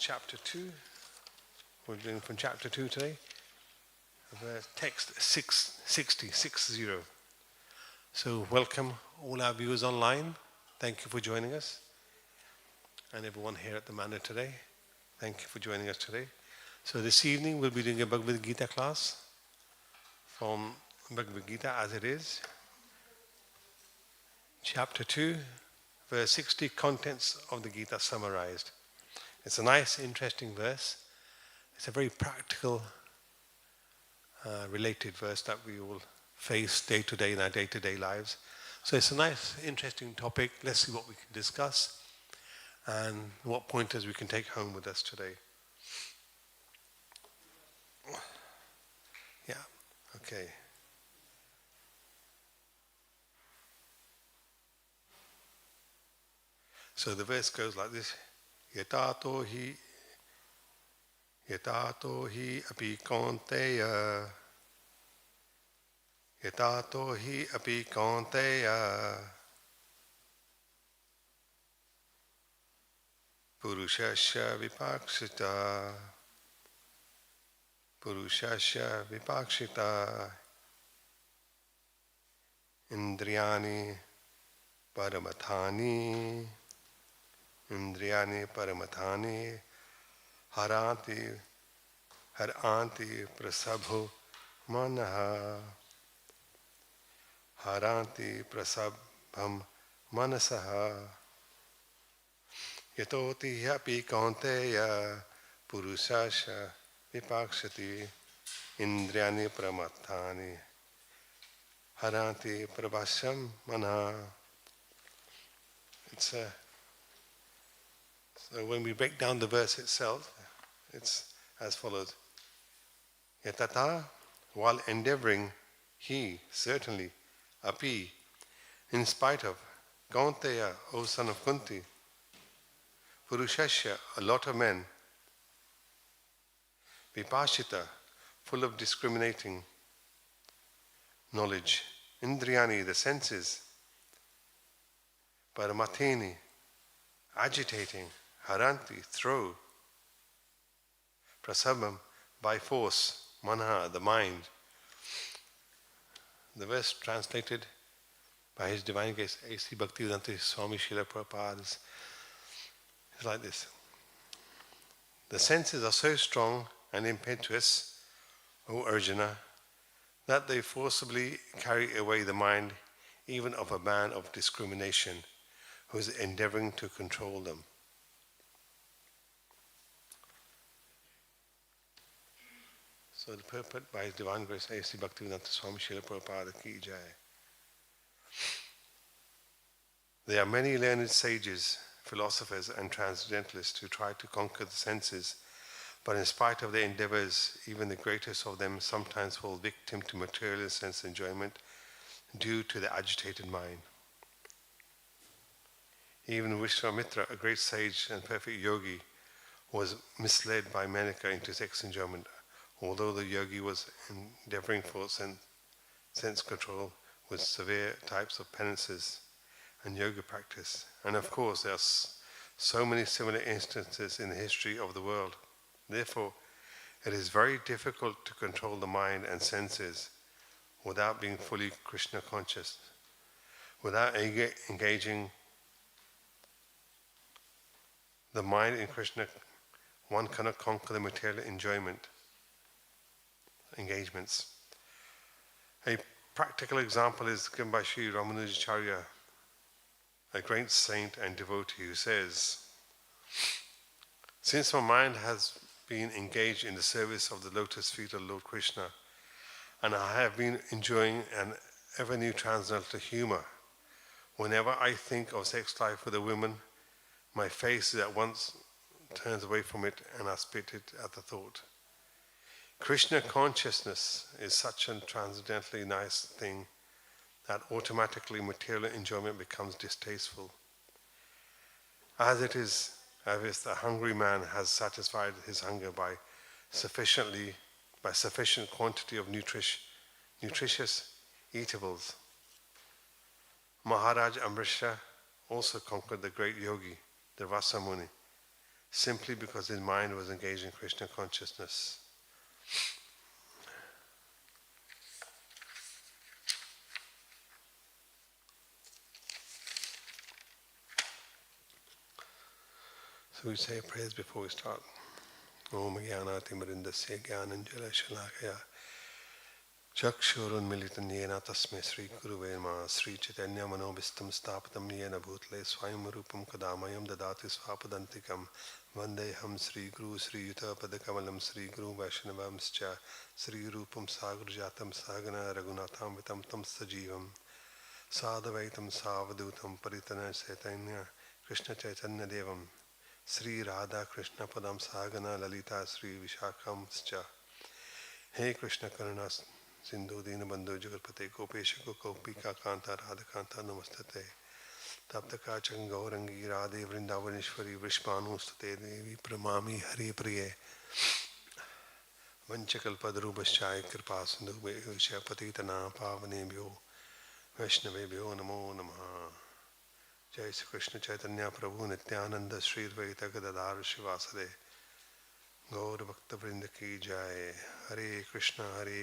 chapter 2. We're doing from chapter 2 today. Text 660. So welcome all our viewers online. Thank you for joining us. And everyone here at the Manor today. Thank you for joining us today. So this evening we'll be doing a Bhagavad Gita class from Bhagavad Gita as it is. Chapter 2, verse 60, contents of the Gita summarized. It's a nice, interesting verse. It's a very practical, related verse that we all face day to day in our day-to-day lives. So it's a nice, interesting topic. Let's see what we can discuss and what pointers we can take home with us today. Yeah, okay. So the verse goes like this. Yatato hi api kaunteya. Yatato hi api kaunteya. Purushasya vipakshita. Indriyani paramathani. Indriyani paramathani haranti prasabho manaha. Haranti prasabham manasaha. Yatoti api kaunteya purushasya vipakshati. Indriyani paramathani haranti prabhasyam manaha. It's a So when we break down the verse itself, it's as follows. Yatata, while endeavoring, he, certainly, api, in spite of, Kaunteya, O son of Kunti, Purushasya, a lot of men, Vipashita, full of discriminating knowledge, Indriyani, the senses, Paramathini, agitating, Haranti, throw, Prasabam, by force, Manha, the mind. The verse translated by His Divine Grace A.C. Bhaktivedanta Swami Srila Prabhupada is like this. The senses are so strong and impetuous, O Arjuna, that they forcibly carry away the mind even of a man of discrimination who is endeavoring to control them. So the purport by His Divine Grace A.C. Bhaktivedanta Swami Srila Prabhupada Ki Jai. There are many learned sages, philosophers and transcendentalists who try to conquer the senses, but in spite of their endeavors, even the greatest of them sometimes fall victim to material sense enjoyment due to the agitated mind. Even Vishwamitra, a great sage and perfect yogi, was misled by Menaka into sex enjoyment, although the yogi was endeavoring for sense control with severe types of penances and yoga practice. And of course, there are so many similar instances in the history of the world. Therefore, it is very difficult to control the mind and senses without being fully Krishna conscious. Without engaging the mind in Krishna, one cannot conquer the material engagements. A practical example is given by Sri Ramanujacharya, a great saint and devotee, who says, since my mind has been engaged in the service of the lotus feet of Lord Krishna, and I have been enjoying an ever new transcendental humor, whenever I think of sex life with a woman, my face at once turns away from it and I spit it at the thought. Krishna consciousness is such a transcendentally nice thing that automatically material enjoyment becomes distasteful. As it is, as if the hungry man has satisfied his hunger by sufficient quantity of nutritious eatables. Maharaj Amrisha also conquered the great yogi, the Vasa Muni, simply because his mind was engaged in Krishna consciousness. So we say prayers before we start. Om Jnanatimrindasya Jnananjala Shalakaya Chakshurunmilitam Yena Tasmai Sri Guruve Namaha Sri Chaitanya Manobhistam Stapatam Yena Bhutle Swayam Rupam Kadamayam Dadati Swapadantikam Vandeham Sri Guru Sri Yuta Padakamalam Sri Guru Vaishnavamscha Sri Rupam Sagrajatam Sagana Raghunatham Vitam Tam Sajivam Sadavaitam Savadutam Paritana Chaitanya Krishna Chaitanya Devam Sri Radha Krishna Padam Sagana Lalita Sri Vishakhamscha He Krishna Karuna Sindhu Dinabandhu Jagarpate Gopesha Gopika Kanta Radhakanta Namastate Taptaka Changaurangi Radhe Vrindavanishwari Vrishmanu State Devi Pramami Hari Priye Vanchakalpadrubhaschai Kripa Sindhu Vesha Patitana Pavanebhyo Vaishnavebhyo Namo Namaha Jai Sri Krishna Chaitanya Prabhu Nityananda Sri Dvaita Gadadhar Shivasade Gaur Bhakta Vrinda Ki Jai Hare Krishna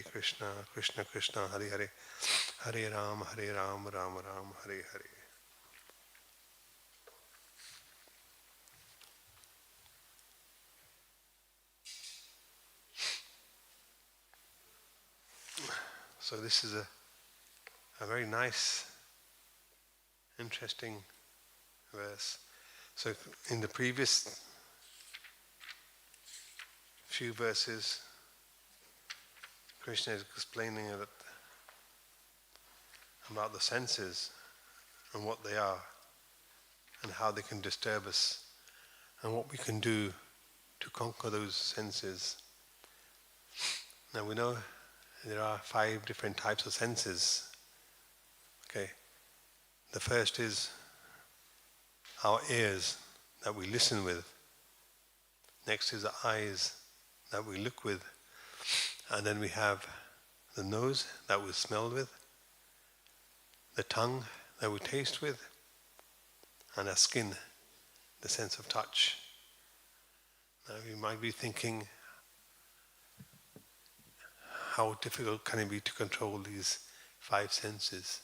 Krishna Krishna Hare Hare Hare Ram Ram Ram Hare Hare. So this is a very nice, interesting verse. So in the previous few verses, Krishna is explaining about the senses and what they are and how they can disturb us and what we can do to conquer those senses. Now we know there are 5 different types of senses. Okay, the first is our ears that we listen with. Next is the eyes that we look with. And then we have the nose that we smell with, the tongue that we taste with, and our skin, the sense of touch. Now you might be thinking, how difficult can it be to control these 5 senses?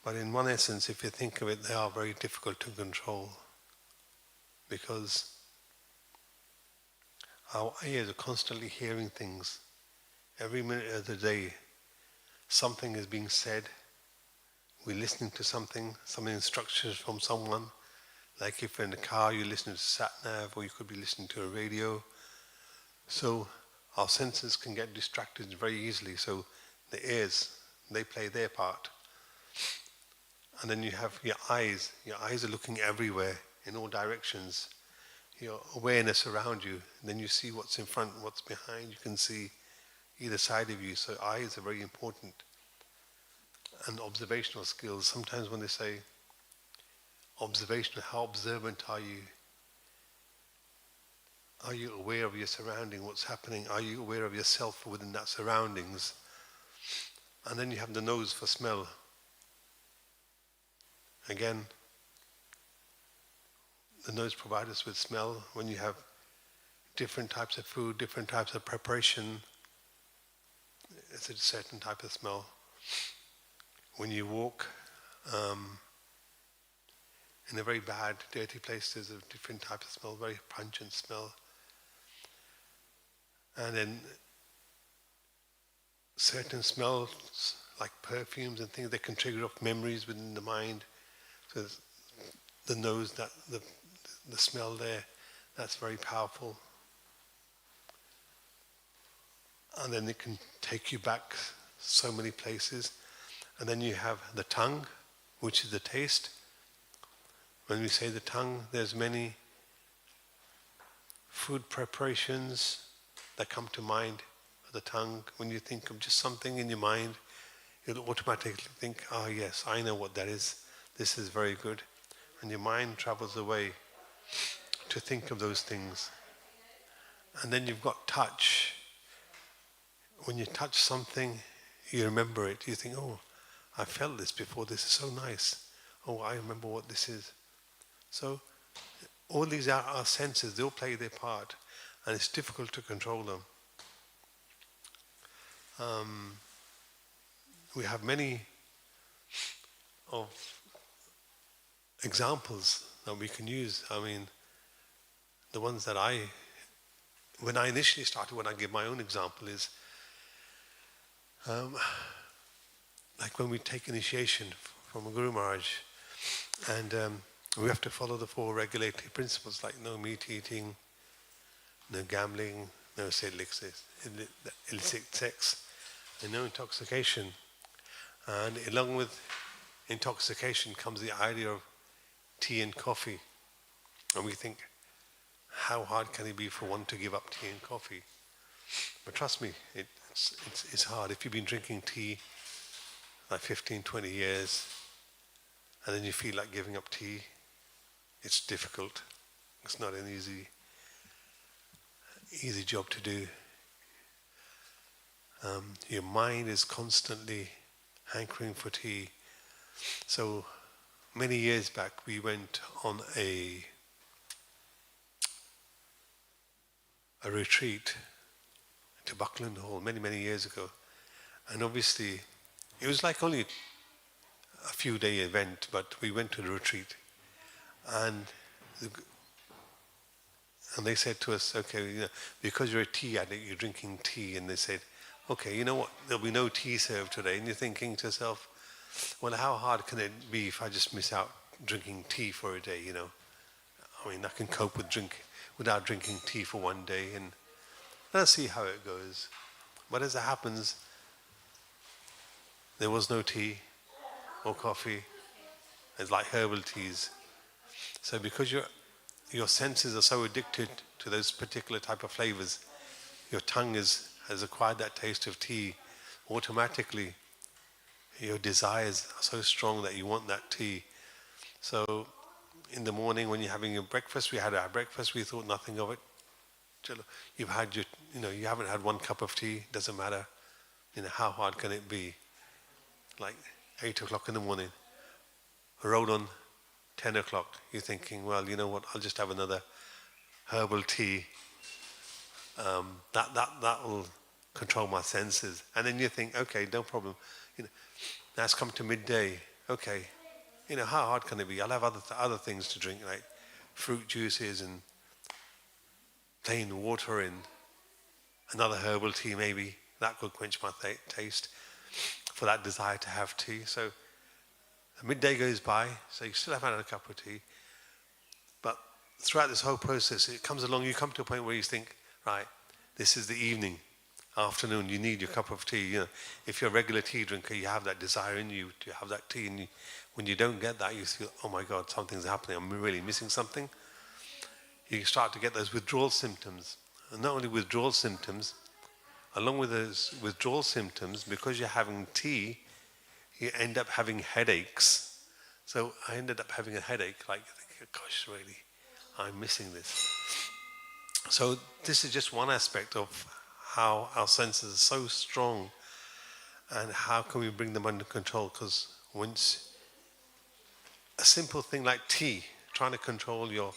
But in one essence, if you think of it, they are very difficult to control, because our ears are constantly hearing things. Every minute of the day, something is being said. We're listening to something, some instructions from someone. Like if you're in the car, you're listening to sat-nav, or you could be listening to a radio. So our senses can get distracted very easily. So the ears, they play their part. And then you have your eyes. Your eyes are looking everywhere, in all directions. Your awareness around you. And then you see what's in front, what's behind. You can see either side of you. So eyes are very important. And observational skills. Sometimes when they say observational, how observant are you? Are you aware of your surrounding, what's happening? Are you aware of yourself within that surroundings? And then you have the nose for smell. Again, the nose provides us with smell. When you have different types of food, different types of preparation, it's a certain type of smell. When you walk in a very bad, dirty place, there's a different type of smell, very pungent smell. And then certain smells, like perfumes and things, they can trigger off memories within the mind. So the nose, that the smell there, that's very powerful. And then it can take you back so many places. And then you have the tongue, which is the taste. When we say the tongue, there's many food preparations that come to mind of the tongue. When you think of just something in your mind, you'll automatically think, oh yes, I know what that is. This is very good. And your mind travels away to think of those things. And then you've got touch. When you touch something, you remember it. You think, oh, I felt this before. This is so nice. Oh, I remember what this is. So all these are our senses, they all play their part, and it's difficult to control them. We have many of examples that we can use. I mean, the ones that when I initially started, when I give my own example is, like when we take initiation from a Guru Maharaj, and we have to follow the 4 regulatory principles, like no meat eating, no gambling, no illicit sex, and no intoxication. And along with intoxication comes the idea of tea and coffee. And we think, how hard can it be for one to give up tea and coffee? But trust me, it's hard. If you've been drinking tea like 15, 20 years, and then you feel like giving up tea, it's difficult. It's not an easy job to do. Your mind is constantly hankering for tea. So many years back, we went on a retreat to Buckland Hall many years ago, and obviously it was like only a few day event, but we went to the retreat, and they said to us, okay, because you're a tea addict, you're drinking tea, and they said, okay, you know what, there'll be no tea served today, and you're thinking to yourself, well, how hard can it be if I just miss out drinking tea for a day, I mean, I can cope without drinking tea for one day, and let's see how it goes. But as it happens, there was no tea or coffee. It's like herbal teas. So because your senses are so addicted to those particular type of flavors, your tongue has acquired that taste of tea, automatically your desires are so strong that you want that tea. So in the morning when you're having your breakfast, we had our breakfast, we thought nothing of it. You've had you haven't had one cup of tea, doesn't matter. How hard can it be? Like 8 o'clock in the morning, rolled on 10 o'clock, you're thinking, well, you know what, I'll just have another herbal tea. That will control my senses. And then you think, okay, no problem. Now it's come to midday. Okay, how hard can it be? I'll have other things to drink, like fruit juices and plain water and another herbal tea maybe. That could quench my taste for that desire to have tea. So midday goes by, so you still haven't had a cup of tea. But throughout this whole process, it comes along, you come to a point where you think, right, this is the evening, afternoon, you need your cup of tea. If you're a regular tea drinker, you have that desire in you to have that tea, and when you don't get that, you feel, oh my God, something's happening, I'm really missing something. You start to get those withdrawal symptoms. And not only withdrawal symptoms, along with those withdrawal symptoms, because you're having tea, you end up having headaches. So I ended up having a headache, like, gosh, really, I'm missing this. So this is just one aspect of how our senses are so strong, and how can we bring them under control? Because once a simple thing like tea, trying to control your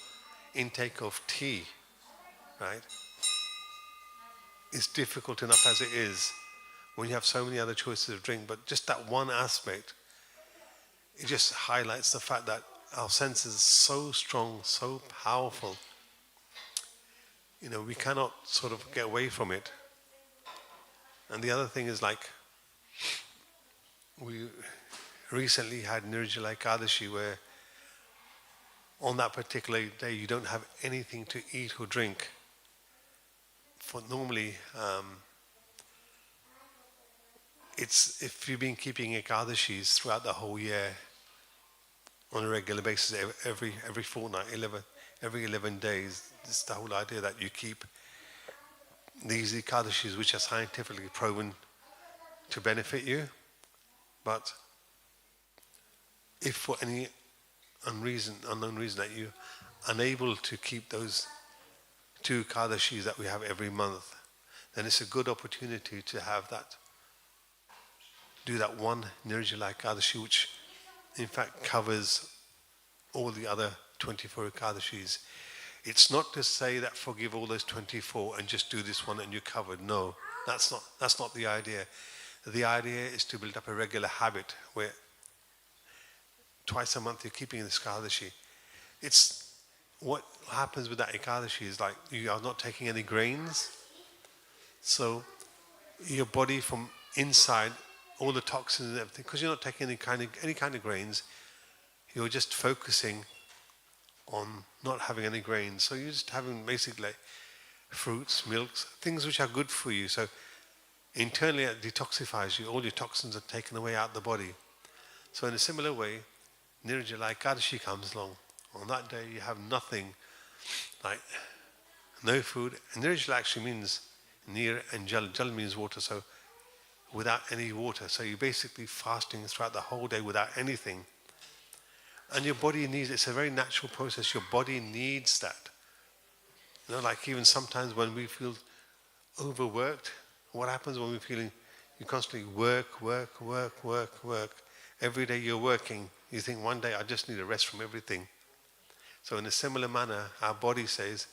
intake of tea, right, is difficult enough as it is when you have so many other choices of drink. But just that one aspect, it just highlights the fact that our senses are so strong, so powerful. We cannot sort of get away from it. And the other thing is, like, we recently had Nirjala Ekadashi, where on that particular day you don't have anything to eat or drink. For normally, it's if you've been keeping Ekadashis throughout the whole year on a regular basis, every fortnight, every 11 days, it's the whole idea that you keep these Ekadashis, which are scientifically proven to benefit you. But if for any unknown reason that you're unable to keep those 2 Ekadashis that we have every month, then it's a good opportunity to have that, do that one Nirjala Ekadashi, which in fact covers all the other 24 Ekadashis. It's not to say that forgive all those 24 and just do this one and you're covered. No, that's not the idea. The idea is to build up a regular habit where twice a month you're keeping this Ekadashi. It's what happens with that Ekadashi is like you are not taking any grains. So your body from inside, all the toxins and everything, because you're not taking any kind of grains, you're just focusing on not having any grains. So you're just having basically fruits, milks, things which are good for you. So internally it detoxifies you. All your toxins are taken away out of the body. So in a similar way, Nirjala Ekadashi comes along. On that day you have nothing, like no food. And Nirjala actually means Nir and Jal. Jal means water, so without any water. So you're basically fasting throughout the whole day without anything. And your body needs, it's a very natural process. Your body needs that. You know, like even sometimes when we feel overworked, what happens when we're feeling, you constantly work. Every day you're working. You think one day I just need a rest from everything. So in a similar manner, our body says,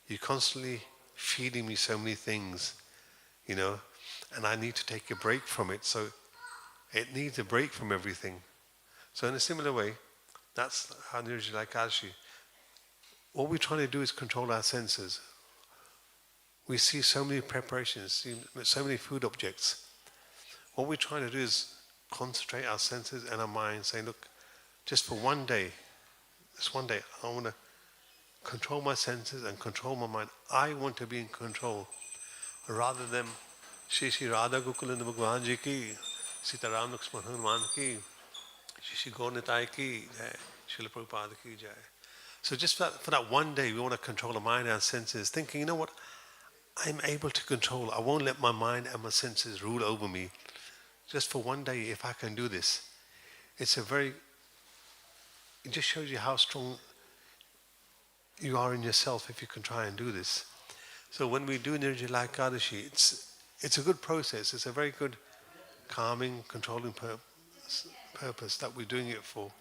you're constantly feeding me so many things, you know, and I need to take a break from it. So it needs a break from everything. So in a similar way, that's how Nirjala Ekadashi. What we're trying to do is control our senses. We see so many preparations, so many food objects. What we're trying to do is concentrate our senses and our mind, saying, look, just for one day, this one day, I want to control my senses and control my mind. I want to be in control. Rather than Shri Shri Radha Gokulananda Bhagwan Ji ki, Sita Ram Lakshman Hanuman ki, Shri Shri Gaur Nitai ki jai, Srila Prabhupada ki jai. So just for that one day, we want to control our mind and our senses, thinking, you know what, I'm able to control. I won't let my mind and my senses rule over me. Just for one day, if I can do this, it just shows you how strong you are in yourself if you can try and do this. So when we do Nirjala Ekadashi, it's a good process. It's a very good calming, controlling purpose that we're doing it for.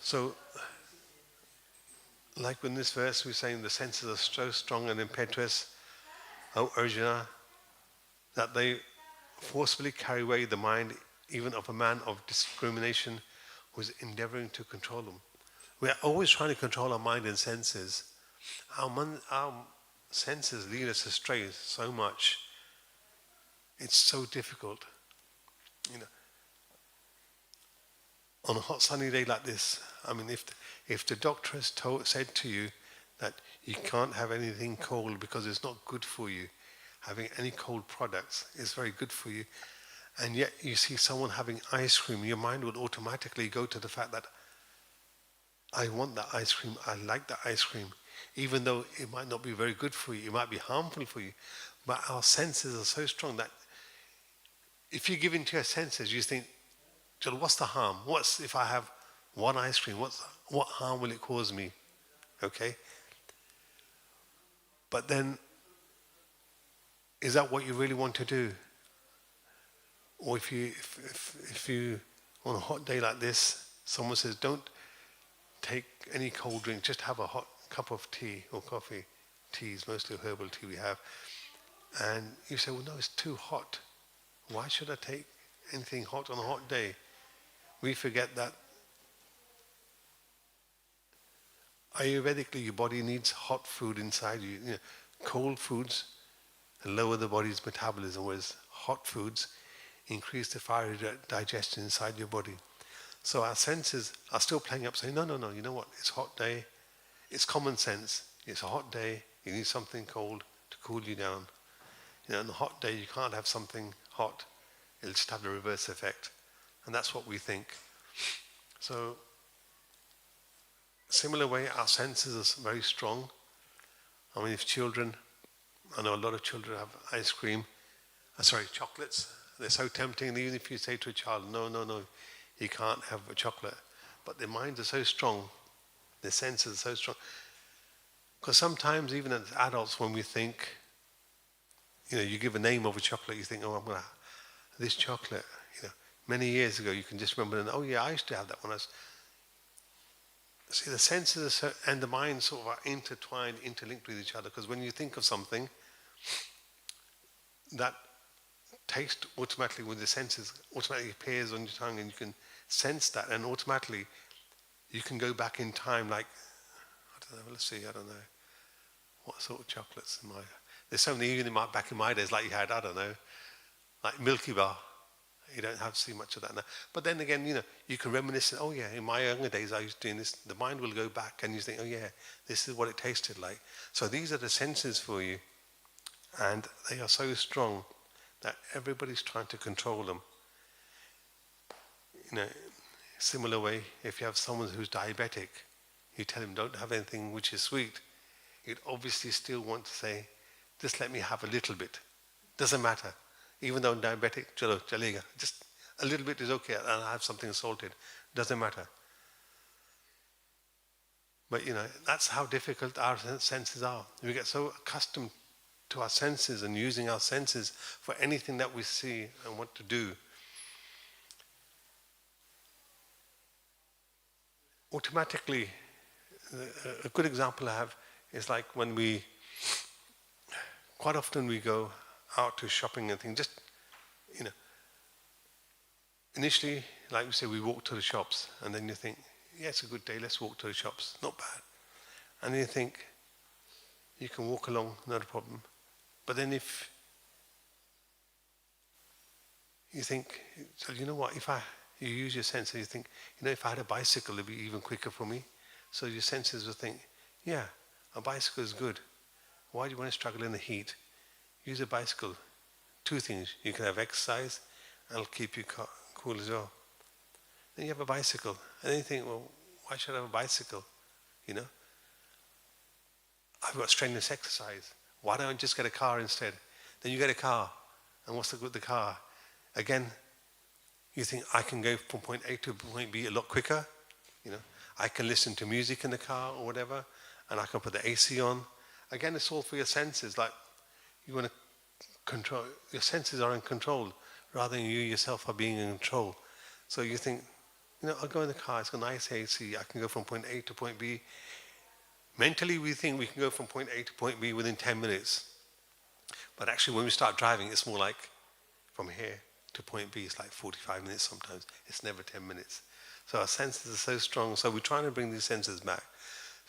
So, like in this verse, we're saying the senses are so strong and impetuous, O Arjuna, that they forcefully carry away the mind even of a man of discrimination who is endeavoring to control them. We are always trying to control our mind and senses. Our senses lead us astray so much. It's so difficult. You know, on a hot sunny day like this, I mean, if the doctor has said to you that you can't have anything cold because it's not good for you, having any cold products is very good for you, and yet you see someone having ice cream, your mind would automatically go to the fact that I want that ice cream, I like that ice cream, even though it might not be very good for you, it might be harmful for you, but our senses are so strong that if you give in to your senses, you think, what's the harm? What's if I have one ice cream? What harm will it cause me? Okay? But then, is that what you really want to do? Or if you on a hot day like this, someone says, don't take any cold drink, just have a hot cup of tea or coffee. Tea is mostly herbal tea we have. And you say, well, no, it's too hot. Why should I take anything hot on a hot day? We forget that Ayurvedically, your body needs hot food inside you. You know, cold foods lower the body's metabolism, whereas hot foods increase the fiery digestion inside your body. So our senses are still playing up, saying, no, you know what, it's a hot day. It's common sense. It's a hot day. You need something cold to cool you down. You know, on a hot day, you can't have something hot. It'll just have the reverse effect. And that's what we think. So, similar way, our senses are very strong. I mean, if children, I know a lot of children have chocolates. They're so tempting, and even if you say to a child, no, you can't have a chocolate. But their minds are so strong, their senses are so strong. Because sometimes, even as adults, when we think, you give a name of a chocolate, you think, oh, I'm going to have this chocolate. Many years ago, you can just remember, oh yeah, I used to have that when I was. see, the senses and the mind sort of are intertwined, interlinked with each other, because when you think of something, that taste automatically with the senses automatically appears on your tongue, and you can sense that, and automatically you can go back in time, like, I don't know, let's see, I don't know, what sort of chocolates am I? There's so many, even back in my days, like you had, I don't know, like Milky Bar. You don't have to see much of that now. But then again, you can reminisce, oh yeah, in my younger days I used to do this. The mind will go back and you think, oh yeah, this is what it tasted like. So these are the senses for you. And they are so strong that everybody's trying to control them. Similar way, if you have someone who's diabetic, you tell him don't have anything which is sweet, you'd obviously still want to say, just let me have a little bit. Doesn't matter. Even though I'm diabetic, chalo, chalega. Just a little bit is okay, and I have something salted. Doesn't matter. But that's how difficult our senses are. We get so accustomed to our senses and using our senses for anything that we see and want to do. Automatically, a good example I have is like when quite often we go out to shopping and things, just, initially, like we say, we walk to the shops, and then you think, yeah, it's a good day, let's walk to the shops, not bad. And then you think, you can walk along, not a problem. But then if you think, so you know what, you use your senses, you think, if I had a bicycle, it'd be even quicker for me. So your senses will think, yeah, a bicycle is good. Why do you want to struggle in the heat? Use a bicycle. Two things. You can have exercise, and it'll keep you cool as well. Then you have a bicycle. And then you think, well, why should I have a bicycle? I've got strenuous exercise. Why don't I just get a car instead? Then you get a car. And what's the good with the car? Again, you think, I can go from point A to point B a lot quicker. I can listen to music in the car or whatever, and I can put the AC on. Again, it's all for your senses. Like, you want to control, your senses are in control rather than you yourself are being in control. So you think, I'll go in the car, it's got nice AC, I can go from point A to point B. Mentally we think we can go from point A to point B within 10 minutes. But actually when we start driving, it's more like from here to point B, it's like 45 minutes sometimes. It's never 10 minutes. So our senses are so strong, so we're trying to bring these senses back.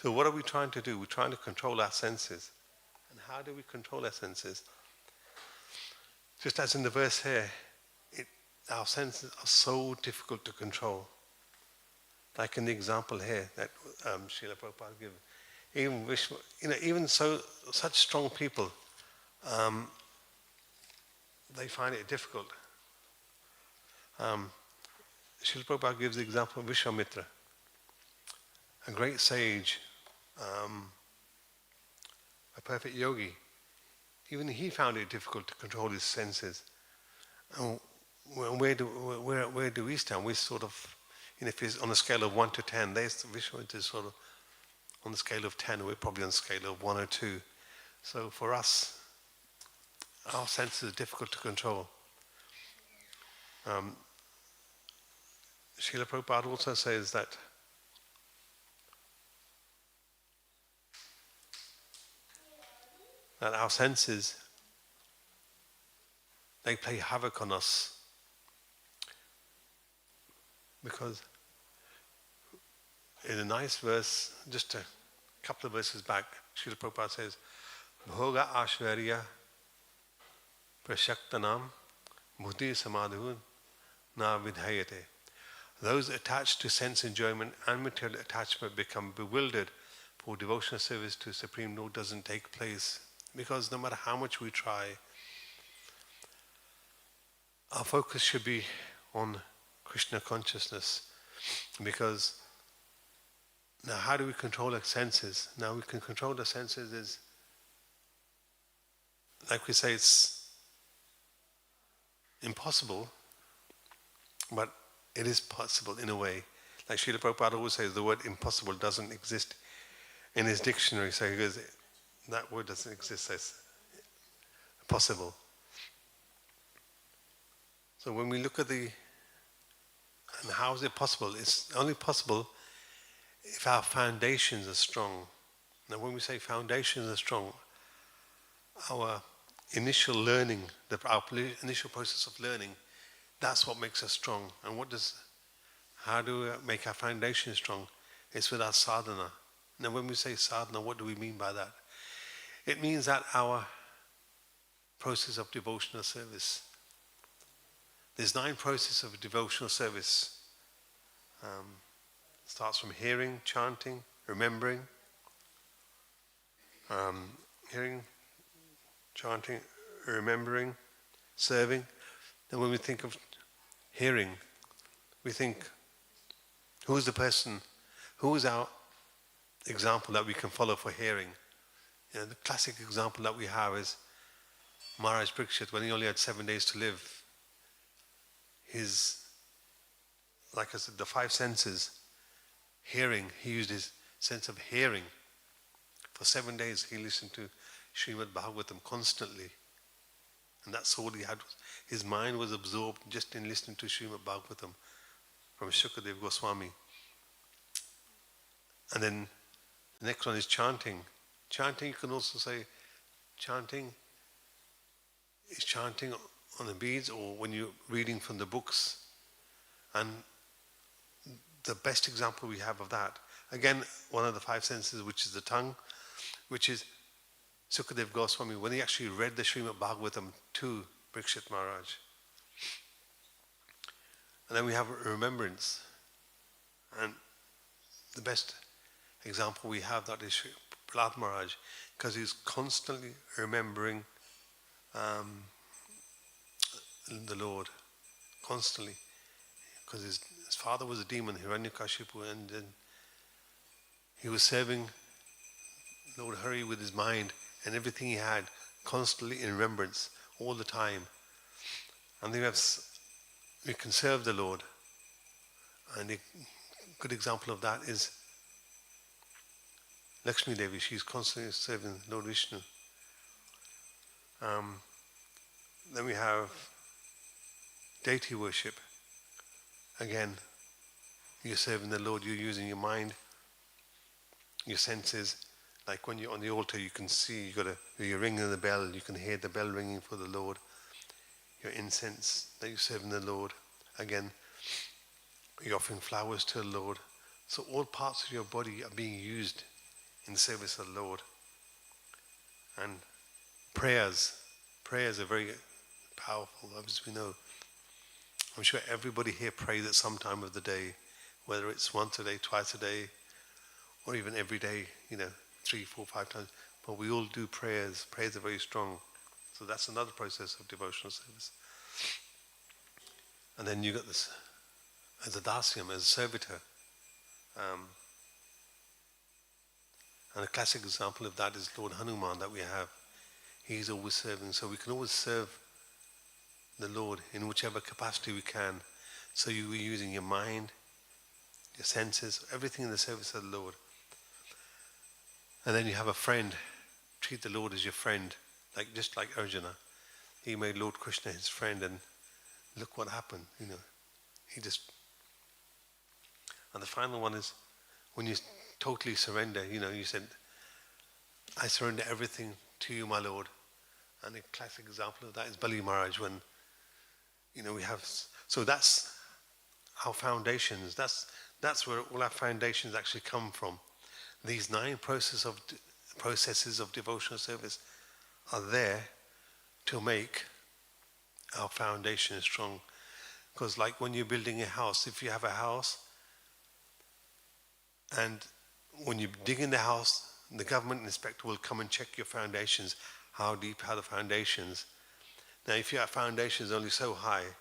So what are we trying to do? We're trying to control our senses. And how do we control our senses? Just as in the verse here, our senses are so difficult to control. Like in the example here that Srila Prabhupada gives. Even such strong people, they find it difficult. Srila Prabhupada gives the example of Vishwamitra, a great sage, a perfect yogi. Even he found it difficult to control his senses. And where do we stand? We're sort of, if it's on a scale of 1 to 10, Vishwamitra is sort of on the scale of 10, we're probably on the scale of 1 or 2. So for us, our senses are difficult to control. Srila Prabhupada also says that our senses, they play havoc on us. Because in a nice verse, just a couple of verses back, Srila Prabhupada says, Bhoga Ashvarya Prashaktanam Buddhi Samadhu Na Vidhayate. Those attached to sense enjoyment and material attachment become bewildered, for devotional service to Supreme Lord doesn't take place. Because no matter how much we try, our focus should be on Krishna consciousness. Because now how do we control our senses? Now we can control the senses is, like we say, it's impossible, but it is possible in a way. Like Srila Prabhupada always says, the word impossible doesn't exist in his dictionary. So he goes, that word doesn't exist as possible. So when we look at and how is it possible? It's only possible if our foundations are strong, now when we say foundations are strong, our initial learning, our initial process of learning, that's what makes us strong. And how do we make our foundation strong? It's with our sadhana. Now when we say sadhana, what do we mean by that? It means that our process of devotional service. There's 9 processes of devotional service. Starts from hearing, chanting, remembering, hearing, chanting, remembering, serving. Then when we think of hearing, we think, who is the person, who is our example that we can follow for hearing? The classic example that we have is Maharaj Parikshit, when he only had 7 days to live. Like I said, the 5 senses, hearing, he used his sense of hearing. For 7 days he listened to Srimad Bhagavatam constantly. And that's all he had. His mind was absorbed just in listening to Srimad Bhagavatam from Shukadeva Goswami. And then the next one is chanting. Chanting, you can also say, chanting is chanting on the beads or when you're reading from the books. And the best example we have of that, again, one of the 5 senses, which is the tongue, which is Sukadeva Goswami, when he actually read the Srimad Bhagavatam to Parikshit Maharaj. And then we have remembrance. And the best example we have that is Prahlad Maharaj, because he's constantly remembering the Lord, constantly. Because his father was a demon, Hiranyakashipu, and then he was serving Lord Hari with his mind and everything he had, constantly in remembrance, all the time. And then we can serve the Lord. And a good example of that is Lakshmi Devi. She's constantly serving Lord Vishnu. Then we have deity worship. Again, you're serving the Lord, you're using your mind, your senses. Like when you're on the altar, you can see, you're ringing the bell, you can hear the bell ringing for the Lord. Your incense that you're serving the Lord. Again, you're offering flowers to the Lord. So all parts of your body are being used in service of the Lord. And prayers are very powerful, as we know. I'm sure everybody here prays at some time of the day, whether it's once a day, twice a day, or even every day, 3, 4, 5 times. But we all do prayers. Prayers are very strong. So that's another process of devotional service. And then you got this as a dasyam, as a servitor. And a classic example of that is Lord Hanuman that we have. He's always serving. So we can always serve the Lord in whichever capacity we can. So you're using your mind, your senses, everything in the service of the Lord. And then you have a friend. Treat the Lord as your friend, just like Arjuna. He made Lord Krishna his friend, and look what happened. He just. And the final one is when you totally surrender. You said, "I surrender everything to you, my Lord." And a classic example of that is Bali Maharaj, when we have. So that's our foundations. That's where all our foundations actually come from. These 9 processes of devotional service are there to make our foundation strong. Because like when you're building a house, if you have a house, and when you dig in the house, the government inspector will come and check your foundations, how deep are the foundations. Now if your foundation is only so high,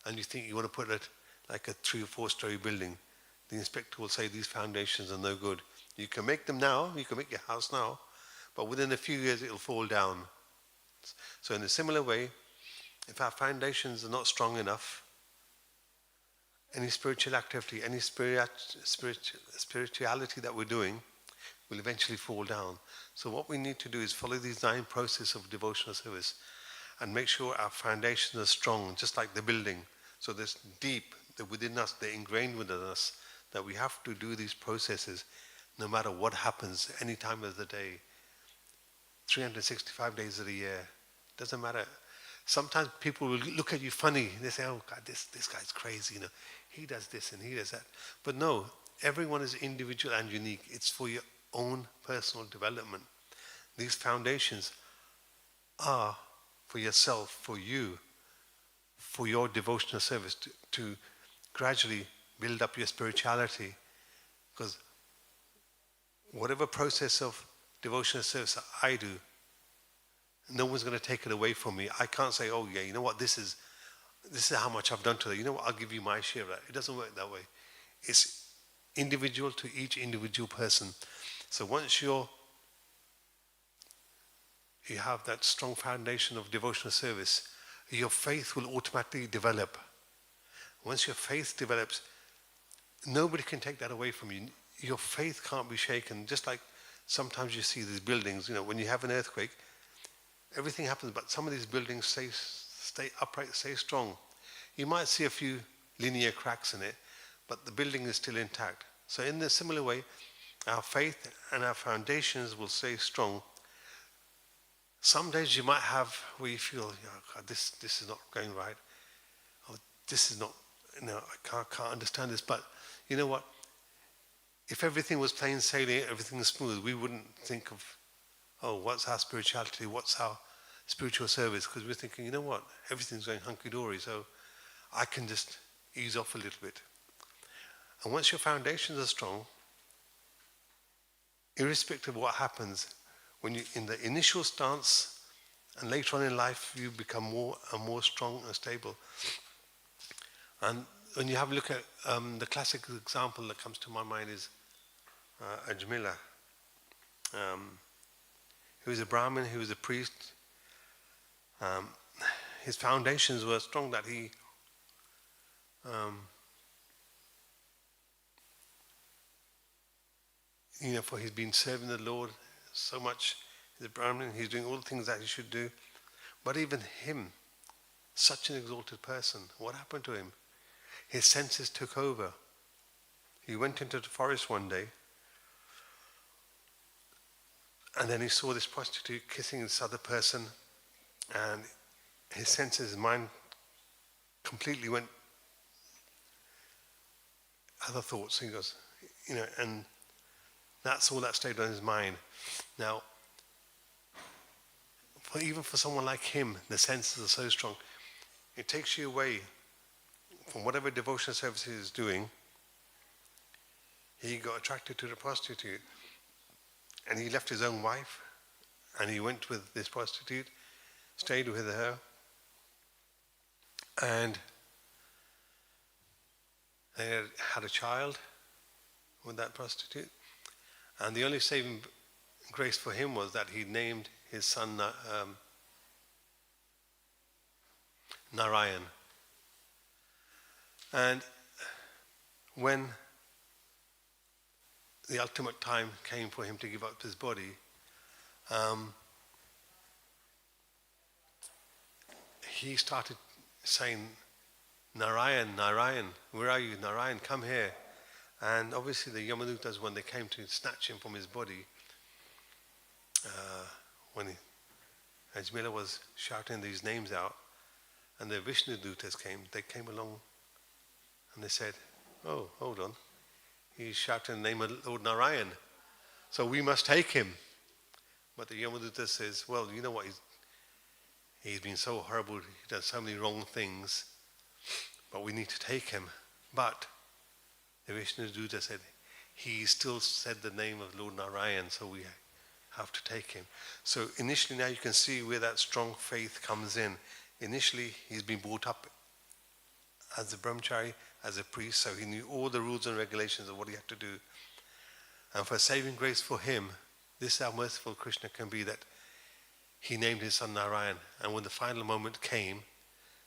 and you think you want to put it like a 3 or 4 story building, the inspector will say these foundations are no good. You can make them now, you can make your house now, but within a few years it'll fall down. So in a similar way, if our foundations are not strong enough, any spiritual activity, any spirituality that we're doing will eventually fall down. So what we need to do is follow these 9 processes of devotional service and make sure our foundations are strong, just like the building. So this deep, within us, they're ingrained within us, that we have to do these processes no matter what happens, any time of the day, 365 days of the year. Doesn't matter. Sometimes people will look at you funny. They say, oh God, this guy's crazy, he does this and he does that. But no, everyone is individual and unique. It's for your own personal development. These foundations are for yourself, for you, for your devotional service, to gradually build up your spirituality. Because whatever process of devotional service I do, no one's going to take it away from me. I can't say, oh yeah, you know what, this is how much I've done today. You know what, I'll give you my share of that. It doesn't work that way. It's individual to each individual person. So once you have that strong foundation of devotional service, your faith will automatically develop. Once your faith develops, nobody can take that away from you. Your faith can't be shaken. Just like sometimes you see these buildings, when you have an earthquake, everything happens, but some of these buildings stay upright, stay strong. You might see a few linear cracks in it, but the building is still intact. So in a similar way, our faith and our foundations will stay strong. Some days you might have where you feel, oh God, this is not going right. Oh, this is not, I can't understand this. But you know what? If everything was plain sailing, everything was smooth, we wouldn't think of, oh, what's our spirituality? What's our spiritual service? Because we're thinking, you know what? Everything's going hunky-dory, so I can just ease off a little bit. And once your foundations are strong, irrespective of what happens, when you in the initial stance and later on in life, you become more and more strong and stable. And when you have a look at the classic example that comes to my mind is Ajmila. He was a Brahmin, he was a priest. His foundations were strong that he for he's been serving the Lord so much. He's a Brahmin, he's doing all the things that he should do. But even him, such an exalted person, what happened to him? His senses took over. He went into the forest one day, and then he saw this prostitute kissing this other person, and his senses, his mind completely went other thoughts. He goes, and that's all that stayed on his mind. Now, even for someone like him, the senses are so strong. It takes you away from whatever devotional service he is doing. He got attracted to the prostitute, and he left his own wife, and he went with this prostitute, stayed with her, and they had a child with that prostitute. And the only saving grace for him was that he named his son Narayan. And when the ultimate time came for him to give up his body, he started saying, Narayan, Narayan, where are you? Narayan, come here. And obviously the Yamadutas, when they came to snatch him from his body, when Ajmila was shouting these names out, and the Vishnu Dutas came, they came along and they said, oh, hold on, he's shouting the name of Lord Narayan, so we must take him. But the Yamaduta says, well, you know what, he's been so horrible, he's done so many wrong things, but we need to take him. But the Vishnu Duta said, he still said the name of Lord Narayan, so we have to take him. So initially now you can see where that strong faith comes in. Initially he's been brought up as a brahmachari, as a priest, so he knew all the rules and regulations of what he had to do. And for saving grace for him, this is how merciful Krishna can be, that he named his son Narayan. And when the final moment came,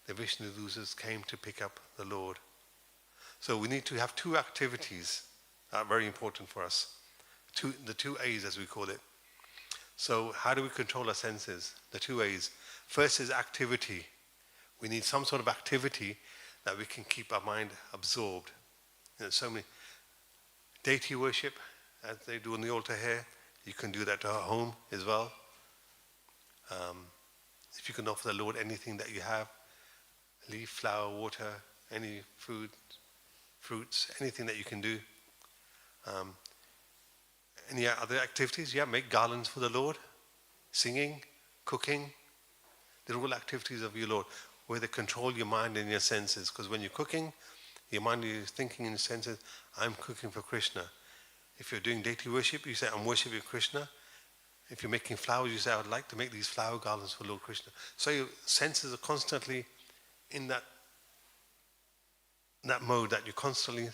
the Vishnu Dutas came to pick up the Lord. So we need to have two activities that are very important for us. The two A's, as we call it. So how do we control our senses? The two A's. First is activity. We need some sort of activity that we can keep our mind absorbed. So many deity worship, as they do on the altar here. You can do that at home as well. If you can offer the Lord anything that you have, leaf, flower, water, any food, fruits, anything that you can do. Any other activities? Yeah, make garlands for the Lord, singing, cooking. They're all activities of your Lord, where they control your mind and your senses. Because when you're cooking, your mind is thinking in the senses, I'm cooking for Krishna. If you're doing deity worship, you say, I'm worshipping Krishna. If you're making flowers, you say, I would like to make these flower garlands for Lord Krishna. So your senses are constantly in that mode, that you're constantly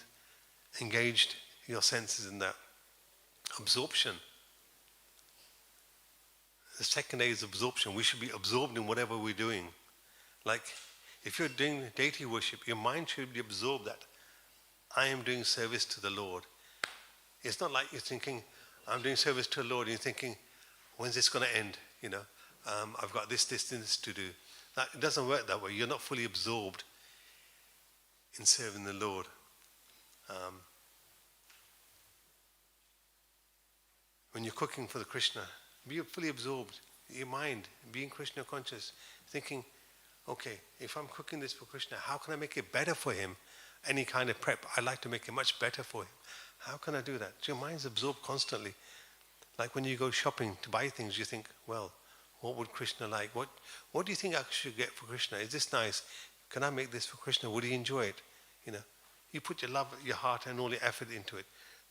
engaged, your senses in that absorption. The second day is absorption. We should be absorbed in whatever we're doing. Like, if you're doing deity worship, your mind should be absorbed that I am doing service to the Lord. It's not like you're thinking, I'm doing service to the Lord, and you're thinking, when's this going to end? I've got this distance to do. It doesn't work that way. You're not fully absorbed in serving the Lord. When you're cooking for the Krishna, be fully absorbed. Your mind, being Krishna conscious, thinking, okay, if I'm cooking this for Krishna, how can I make it better for him? Any kind of prep, I'd like to make it much better for him. How can I do that? Your mind's absorbed constantly. Like when you go shopping to buy things, you think, well, what would Krishna like? What do you think I should get for Krishna? Is this nice? Can I make this for Krishna? Would he enjoy it? You put your love, your heart and all your effort into it.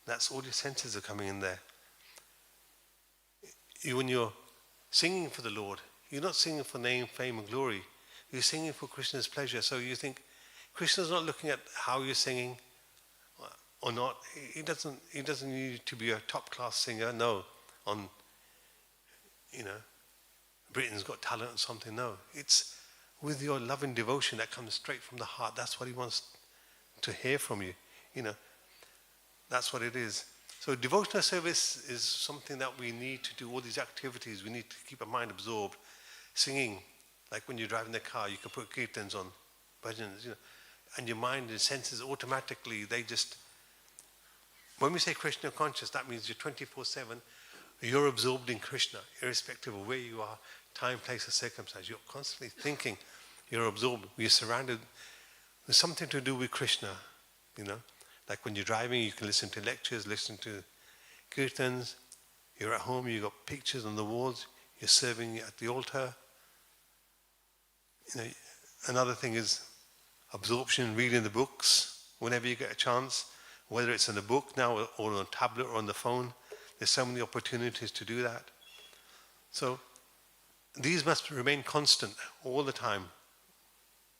That's all your senses are coming in there. When you're singing for the Lord, you're not singing for name, fame and glory. You're singing for Krishna's pleasure. So you think, Krishna's not looking at how you're singing or not. He doesn't need you to be a top-class singer, no. On, Britain's Got Talent or something, no. It's with your love and devotion that comes straight from the heart. That's what he wants to hear from you, That's what it is. So devotional service is something that we need to do, all these activities. We need to keep our mind absorbed. Singing, like when you're driving the car, you can put kirtans on, bhajans, and your mind and senses automatically, when we say Krishna conscious, that means you're 24/7, you're absorbed in Krishna, irrespective of where you are, time, place, or circumstance. You're constantly thinking, you're absorbed, you're surrounded with something to do with Krishna, Like when you're driving, you can listen to lectures, listen to kirtans. You're at home, you've got pictures on the walls, you're serving at the altar. Another thing is absorption, reading the books whenever you get a chance, whether it's in a book now or on a tablet or on the phone. There's so many opportunities to do that. So these must remain constant all the time.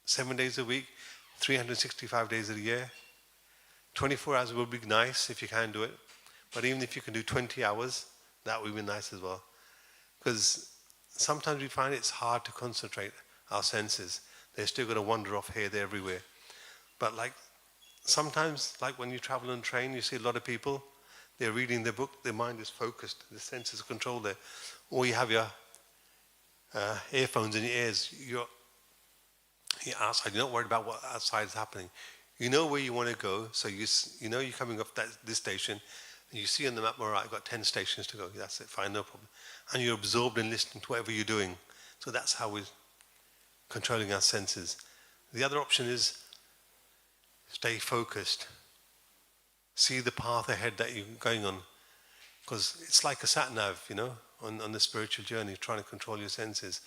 7 days a week, 365 days a year. 24 hours will be nice if you can do it. But even if you can do 20 hours, that would be nice as well. Because sometimes we find it's hard to concentrate our senses. They're still going to wander off here, there, everywhere. But sometimes, like when you travel on train, you see a lot of people, they're reading their book, their mind is focused, the senses are controlled there. Or you have your earphones in your ears, you're outside, you're not worried about what outside is happening. You know where you want to go, so you know you're coming off this station, and you see on the map, all right, I've got 10 stations to go. That's it, fine, no problem. And you're absorbed in listening to whatever you're doing. So that's how we're controlling our senses. The other option is stay focused. See the path ahead that you're going on. Because it's like a sat-nav, on the spiritual journey, trying to control your senses.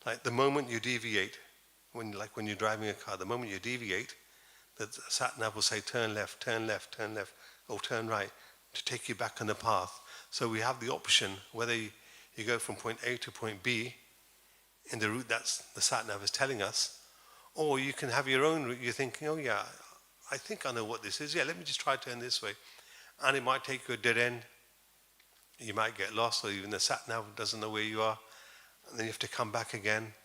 Like the moment you deviate, when you're driving a car, the moment you deviate, the sat-nav will say turn left, turn left, turn left, or turn right, to take you back on the path. So we have the option, whether you go from point A to point B, in the route that the sat-nav is telling us, or you can have your own route. You're thinking, oh yeah, I think I know what this is. Yeah, let me just try to turn this way. And it might take you a dead end. You might get lost, or even the sat-nav doesn't know where you are. And then you have to come back again.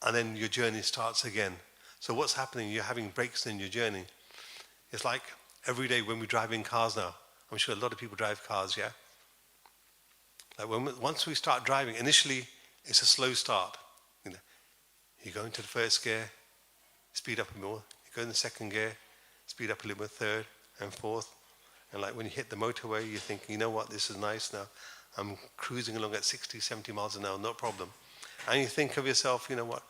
And then your journey starts again. So what's happening? You're having breaks in your journey. It's like every day when we drive in cars now. I'm sure a lot of people drive cars, yeah? Once we start driving, initially it's a slow start. You go into the first gear, speed up a bit more. You go in the second gear, speed up a little bit, third and fourth. And like when you hit the motorway, you think, you know what, this is nice now. I'm cruising along at 60, 70 miles an hour, no problem. And you think of yourself, you know what,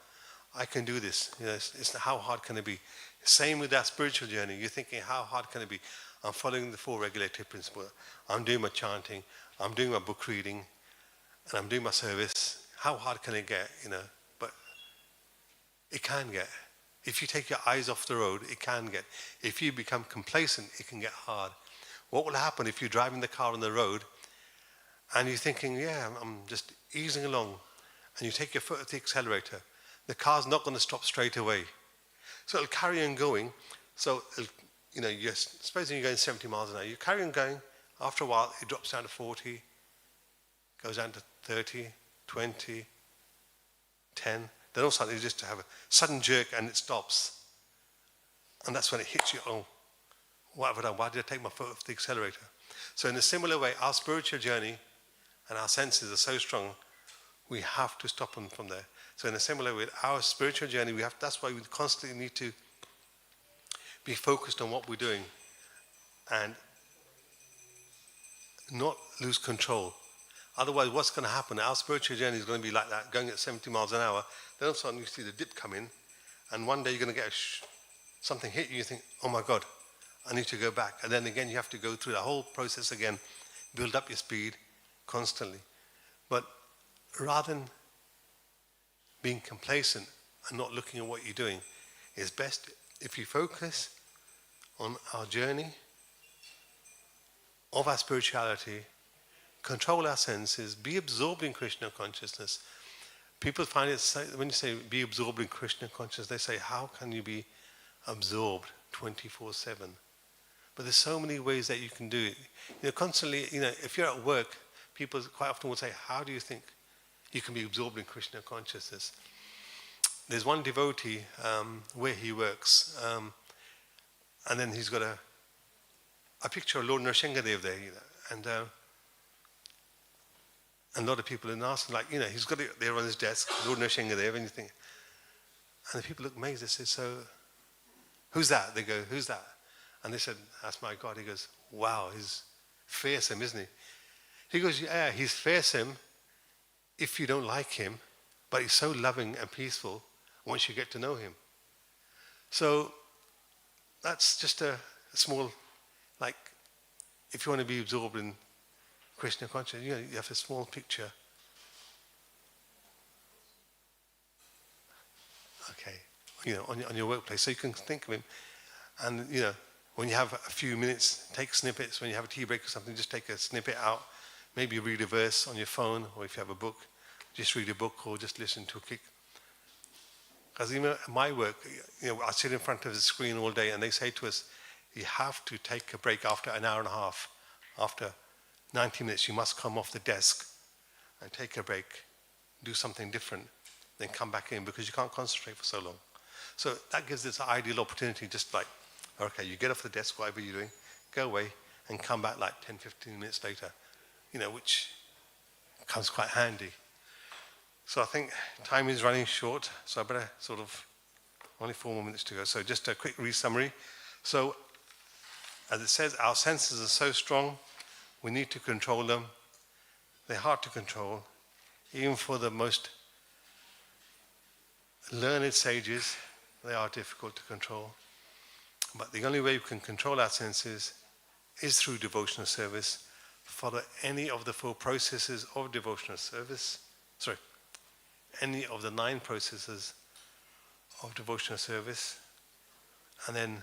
I can do this. You know, it's how hard can it be? Same with that spiritual journey. You're thinking, how hard can it be? I'm following the 4 regulatory principles. I'm doing my chanting. I'm doing my book reading. And I'm doing my service. How hard can it get? You know, but it can get. If you take your eyes off the road, it can get. If you become complacent, it can get hard. What will happen if you're driving the car on the road and you're thinking, yeah, I'm just easing along, and you take your foot off the accelerator, the car's not going to stop straight away. So it'll carry on going. So, you know, supposing you're going 70 miles an hour, you carry on going. After a while, it drops down to 40, goes down to 30, 20, 10. Then all of a sudden, you just have a sudden jerk and it stops. And that's when it hits you. Oh, what have I done? Why did I take my foot off the accelerator? So in a similar way, our spiritual journey and our senses are so strong, we have to stop them from there. So in a similar way, our spiritual journey, that's why we constantly need to be focused on what we're doing and not lose control. Otherwise, what's going to happen? Our spiritual journey is going to be like that, going at 70 miles an hour. Then all of a sudden you see the dip come in, and one day you're going to get something hit you, you think, oh my God, I need to go back. And then again, you have to go through the whole process again, build up your speed constantly. But rather than being complacent and not looking at what you're doing, it's best if you focus on our journey of our spirituality, control our senses, be absorbed in Krishna consciousness. People find it, when you say be absorbed in Krishna consciousness, they say, how can you be absorbed 24/7? But there's so many ways that you can do it. You know, constantly, you know, if you're at work, people quite often will say, how do you think you can be absorbed in Krishna consciousness? There's one devotee where he works, and then he's got a picture of Lord Nrsimhadev there, you know, and a lot of people are asking, like, you know, he's got it there on his desk, Lord Nrsimhadev, and you think, and the people look amazed. They say, so, who's that? They go, who's that? And they said, that's my God. He goes, wow, he's fearsome, isn't he? He goes, yeah, he's fearsome if you don't like him, but he's so loving and peaceful once you get to know him. So that's just a small, like, if you want to be absorbed in Krishna consciousness, you know, you have a small picture. Okay, you know, on your workplace, so you can think of him, and you know, when you have a few minutes, take snippets. When you have a tea break or something, just take a snippet out. Maybe read a verse on your phone, or if you have a book, just read a book or just listen to a kick. Because even at my work, you know, I sit in front of the screen all day, and they say to us, you have to take a break after an hour and a half. After 90 minutes, you must come off the desk and take a break, do something different, then come back in, because you can't concentrate for so long. So that gives us an ideal opportunity, just like, okay, you get off the desk, whatever you're doing, go away and come back like 10, 15 minutes later, you know, which comes quite handy. So I think time is running short, so I better sort of, only 4 more minutes to go. So just a quick re-summary. So as it says, our senses are so strong, we need to control them. They're hard to control. Even for the most learned sages, they are difficult to control. But the only way we can control our senses is through devotional service. Follow any of the 4 processes of devotional service. Any of the 9 processes of devotional service. And then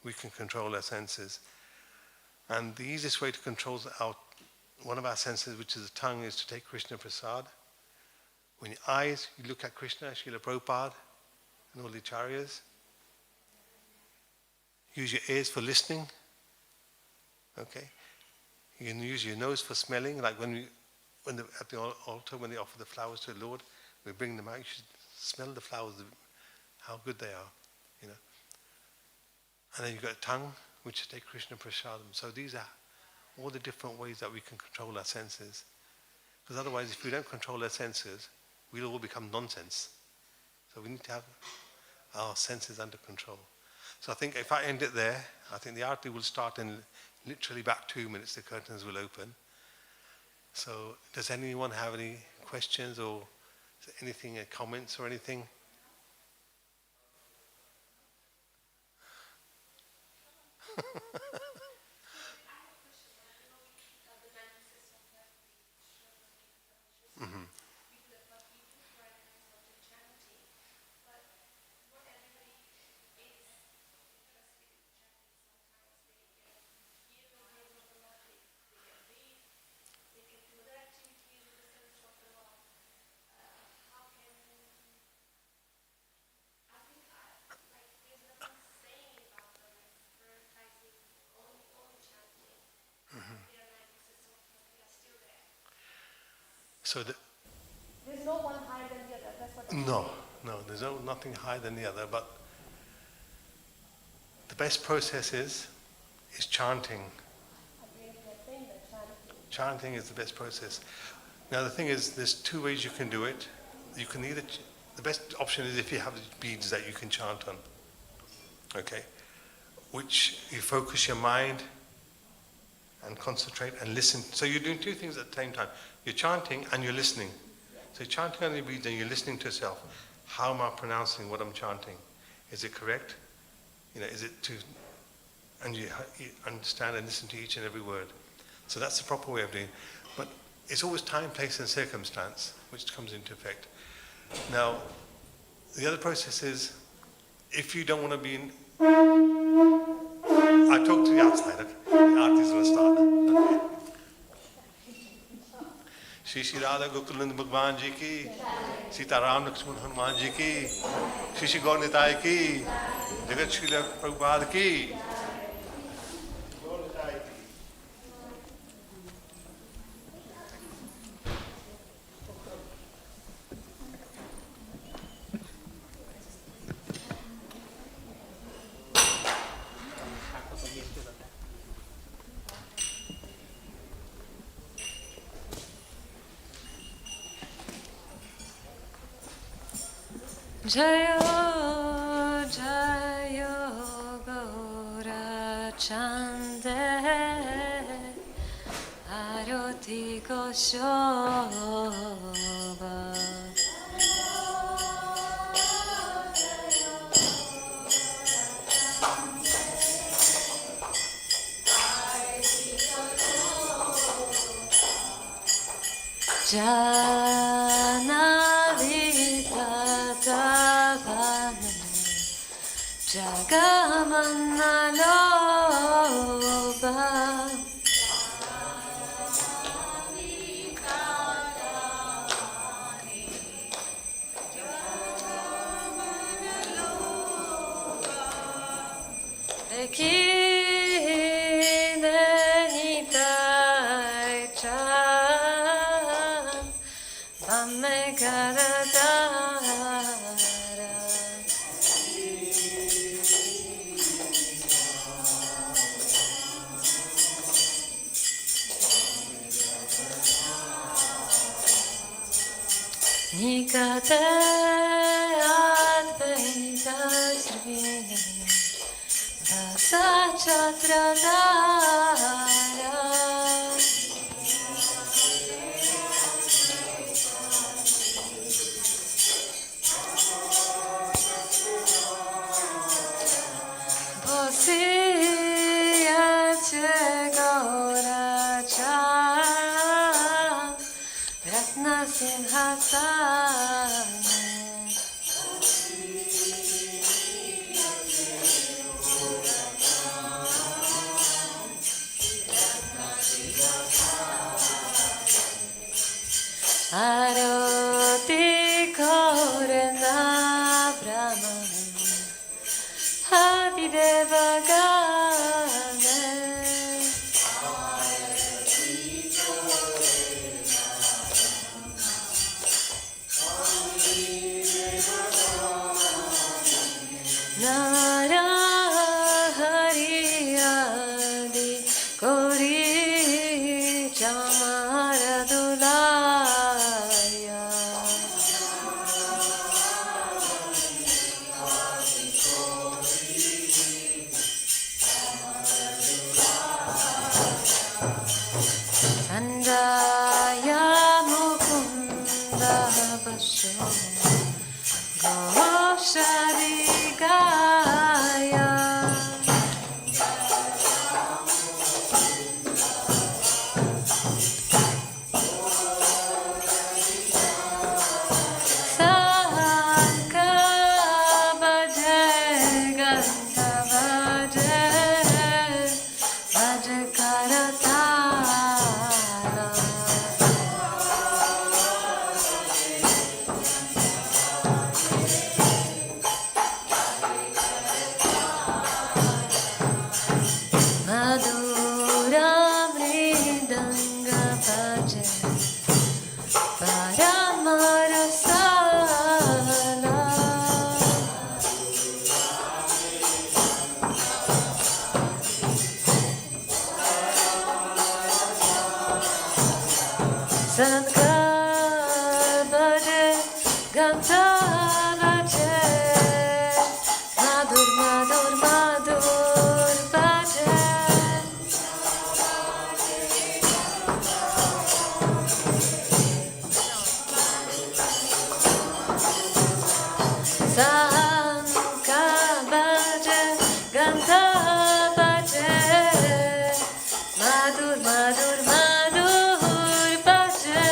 we can control our senses. And the easiest way to control one of our senses, which is the tongue, is to take Krishna Prasad. When your eyes, you look at Krishna, Srila Prabhupada, and all the acharyas. Use your ears for listening. Okay? You can use your nose for smelling, like at the altar, when they offer the flowers to the Lord, we bring them out. You should smell the flowers, how good they are, you know. And then you've got a tongue, which is take Krishna Prasadam. So these are all the different ways that we can control our senses. Because otherwise, if we don't control our senses, we'll all become nonsense. So we need to have our senses under control. So I think if I end it there, I think the arati will start in literally about 2 minutes the curtains will open. So does anyone have any questions or anything, comments or anything? Mm-hmm. So there's no one higher than the other. That's what I'm no, there's nothing higher than the other. But the best process is chanting. Chanting is the best process. Now the thing is, there's 2 ways you can do it. You can either, the best option is if you have beads that you can chant on. Okay? Which you focus your mind and concentrate and listen. So you're doing 2 things at the same time. You're chanting and you're listening. So you're chanting on the beads and you're listening to yourself. How am I pronouncing what I'm chanting? Is it correct? Is it to... And you understand and listen to each and every word. So that's the proper way of doing it. But it's always time, place and circumstance which comes into effect. Now, the other process is, if you don't want to be in... I talk to the outside, okay? The artist will start. Okay. Shri Shri Radha Gokulanand Bhagwan Ji ki, Sita Ram Lakshman Hanuman Ji ki, Shri Shri Gaur Nitai ki, Jagat Srila Prabhupada ki. Jayo Jayo Gaura Chande Aroti Goshoba Janavita Tavana Jagamana Loba Ekidenitai Chan Bame Karadara Nikate Advaita Srivine Vasa Chatradara Bosiyate Gaura Chan Ratna Sinhasana Aroti Korena Brahman Adideva Gane Nara Hari Adi Kori Chamaradulaya Sanka bhaje Ganta bhaje Madur madur madur bhaje Sanka bhaje Ganta bhaje Madur madur madur bhaje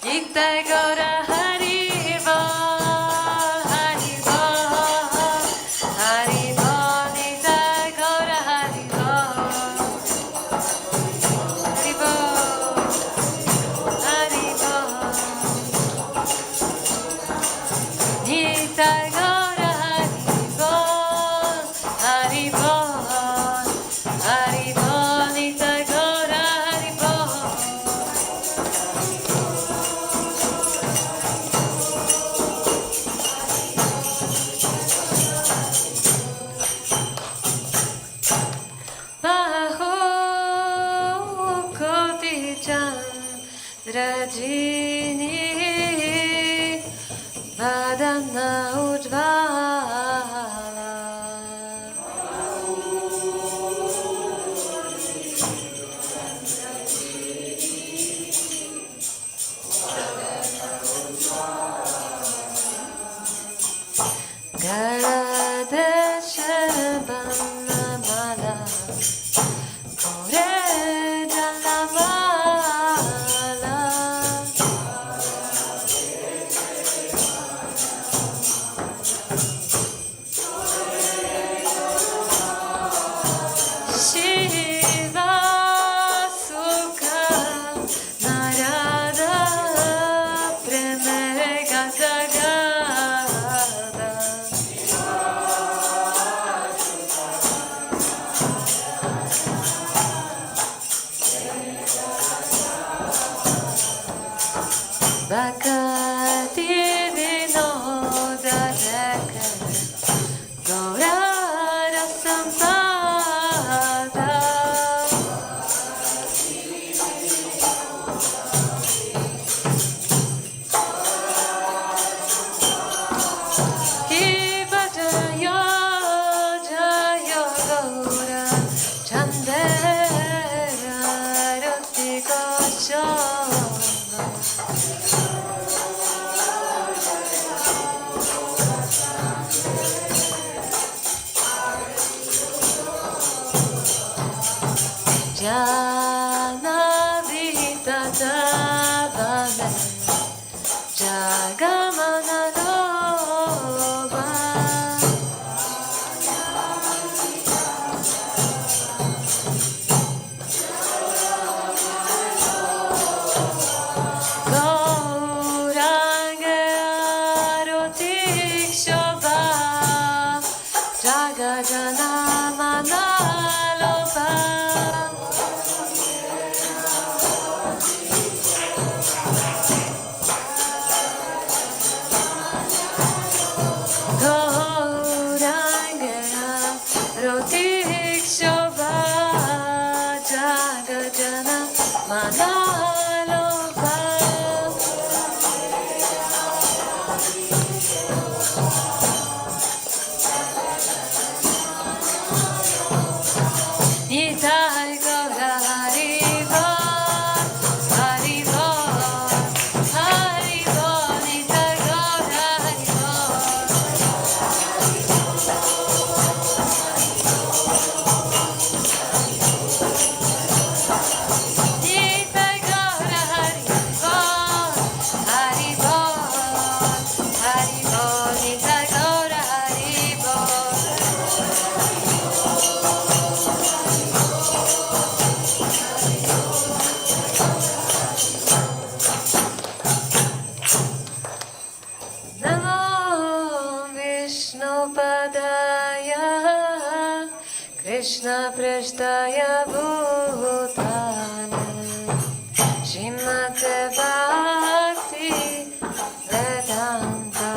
Nitai Gaura Hari Bol, Hari Bol, Hari Bol, Nitai Gaura Hari Bol, Hari Bol, Hari Bol, Nitai Gaura Hari Bol, Hari Bol, Hari Bol, Nitai Gaura Hari Bol. Rajini Vadana Ujvala Garadesha Banamala Kore Jalamala Shiva Sukha Narada Preme Gazagada Bhakti Vinoda Jaka Gaurara Sampada Hiva Jaya Jaya Gaura Chandera Rutika Shama Janavita Davane Jagamana Loba Gauranga Arotik Shobha Jagajana Manaloba Gauranga Rotik Shobha Jagajana Manaloba Nitai Gaura Hari Bol, Hari Bol, Hari Bol, Nitai Gaura Hari Bol. Nitai Gaura Hari Bol, Hari Bol, Hari Bol, Nitai Gaura Hari Bol. Namo Vishnupadaya Krishna Prashtaya Bhutale Shrimate Bhakti Vedanta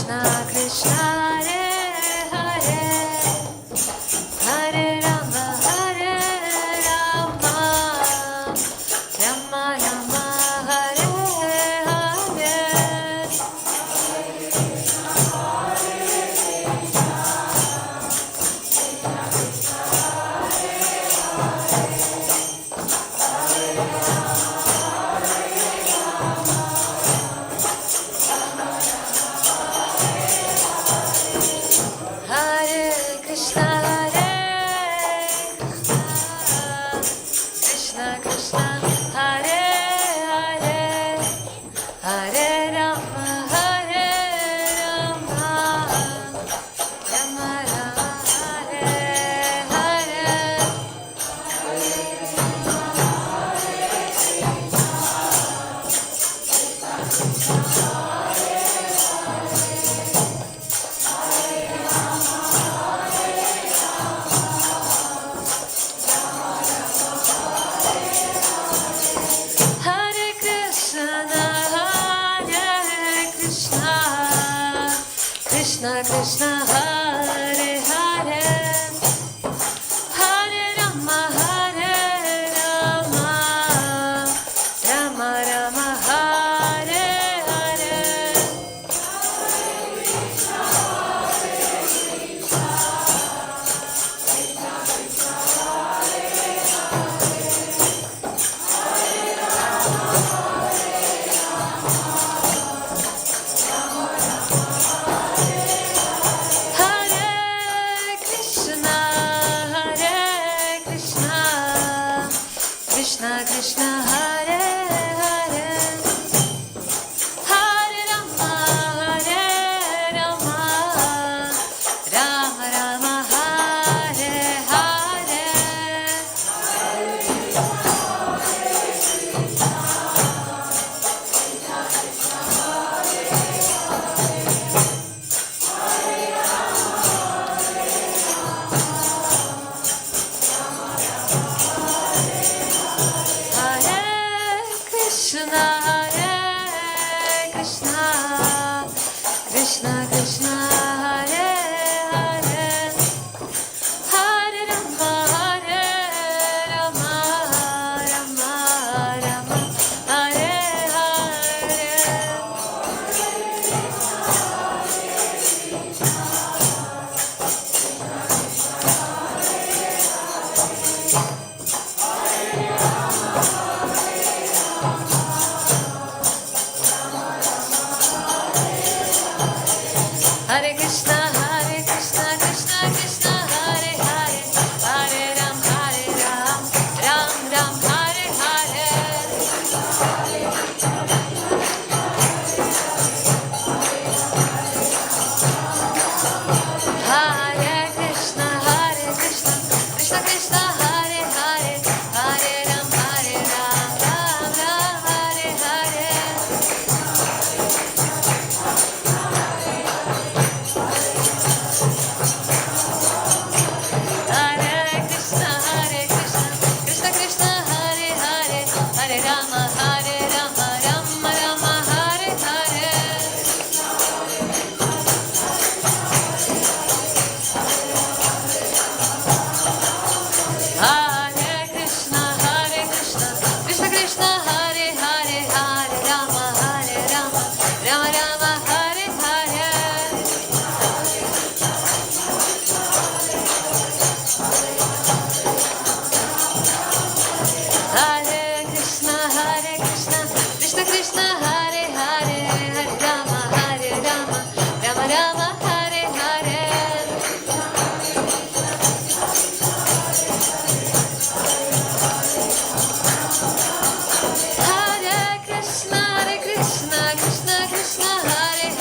Krishna Krishna Hare Hare Hare Rama Hare Rama Rama Rama Hare Hare Hare Krishna Hare Krishna Krishna Hare Hare Hare Rama Hare Rama Rama Rama Hare Hare Hare Krishna, Hare Krishna, Krishna Krishna, Hare Hare, Hare Rama, Hare Rama, Rama Rama, Hare Hare. Hare Krishna, Hare Krishna, Krishna Krishna, Hare Hare, Hare Rama, Hare Rama, Rama Rama, Hare Hare. Hare Krishna, Hare Krishna, Krishna Krishna, Hare Hare, Hare Rama, Hare Rama, Rama Rama, Hare Hare. Hare Krishna, Krishna Krishna, Hare Hare, Hare Ram, Ram Ram, Hare Hare. Hare Krishna, Krishna Krishna, Hare Hare, Hare Ram, Ram Ram, Hare Hare. Hare Krishna, Krishna Krishna, Hare Hare, Hare Rama, Rama Rama, Hare Hare. Hare Krishna, Krishna Krishna, Hare Hare, Hare Rama, Rama Rama, Hare Hare. Hare Krishna, Krishna Krishna, Hare Hare, Hare Rama, Rama Rama, Hare Hare. Hare Krishna, Krishna Krishna, Hare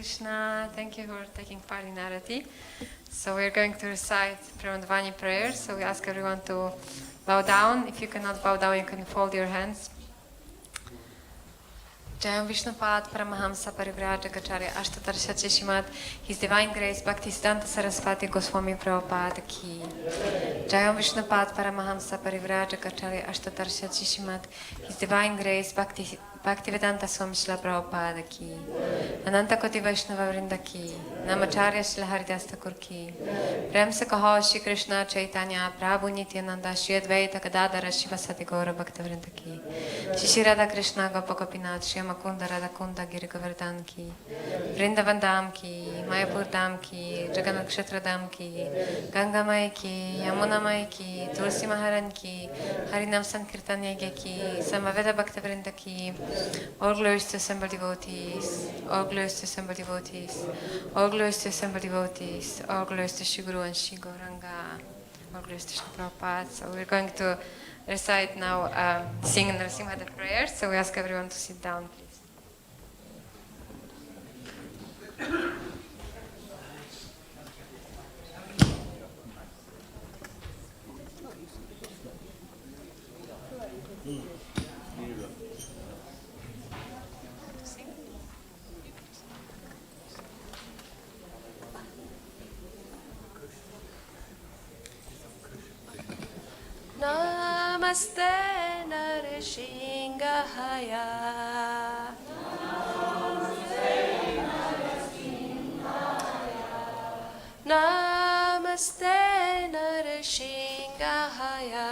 Krishna. Thank you for taking part in Arati. So we're going to recite Pramandvani prayer. So we ask everyone to bow down. If you cannot bow down, you can fold your hands. Jayam Vishnupad Paramahamsa Parivrajagacharya Ashtatarshati Shimad, His Divine Grace Bhaktisiddhanta Saraswati Goswami Prabhupada Ki. Jayam Vishnupad Paramahamsa Parivrajagacharya Ashtatarshati Shimad, His Divine Grace Bhaktivedanta Swami Srila Prabhupada Ki. Ananta Koti Vaishnava Vrinda Ki. Namacharya Srila Haridas Thakur Ki. Prem se kaho Shri Krishna Chaitanya Prabhu Nityananda Shri Advaita Gadadara Shiva Sati Gaura Bhakta Vrinda Ki. Shri Radha Krishna Gopa Gopinath Shri Makunda Radha Kunda Giri Govardhan Ki. Vrindavan Dham Ki. Mayapur Dham Ki. Jagannath Kshetra Dham Ki. Ganga Mai Ki. Yamuna Mai Ki. Tulsi Maharan Ki. Harinam Sankirtan Yagya Ki. Samaveda Bhakta Vrinda Ki. All glories to assembled devotees. All glories to assembled devotees. All glories to assembled devotees. All glories to Shri Guru and Shri Gauranga. All glories to Shri Prabhupada. So we're going to recite now, sing Narasimha the prayer. So we ask everyone to sit down, please. Namaste Narasingahaya. Namaste Narasingahaya.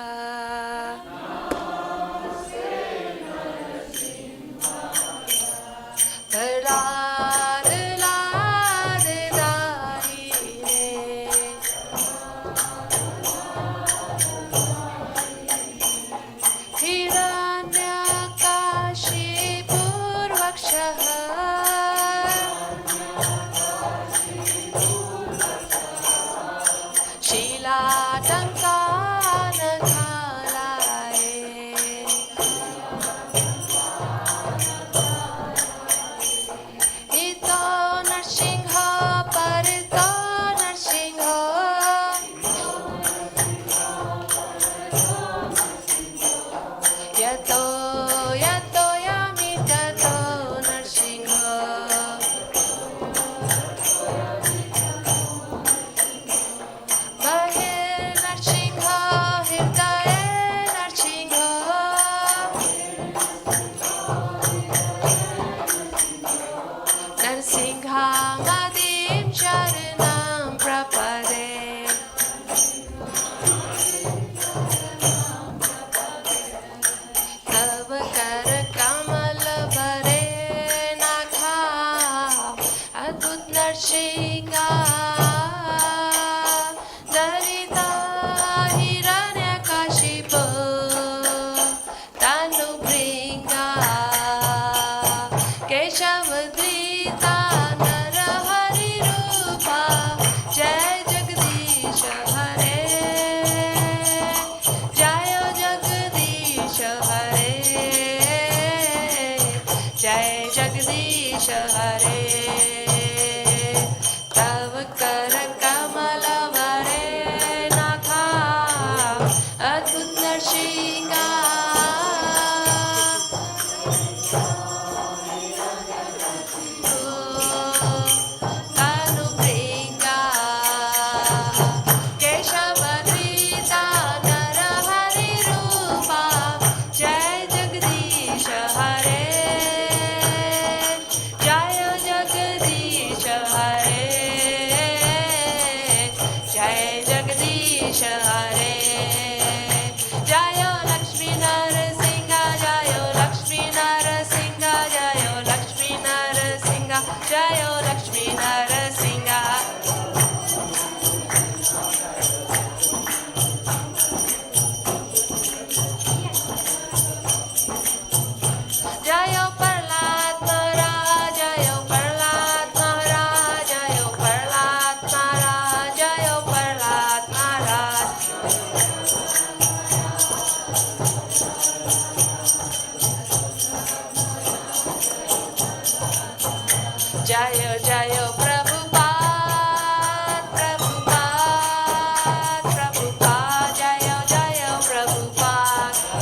Jaya Jayo Prabhupada, Prabhupada, Prabhupada, Jayo Jayo Prabhupada.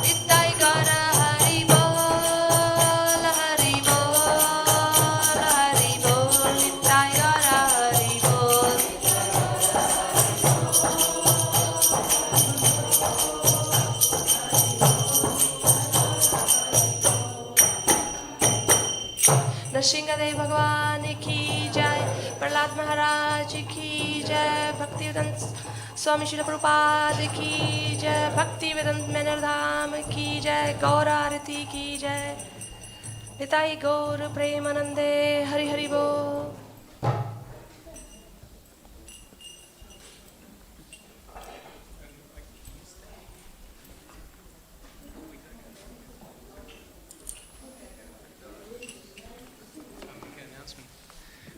Nitai Gora Hari Bol, Hari Bol, Hari Bol, Nitai Gora Hari Bol. Nrsimhadev Bhagwan ki jai, Prahlad Maharaj ki jai, Bhaktivedanta Swami Srila Prabhupada ki jai, Bhaktivedanta Menardham ki jai, Gaurarati ki jai, Nitai Gaur Premanande Hari Hari Bol.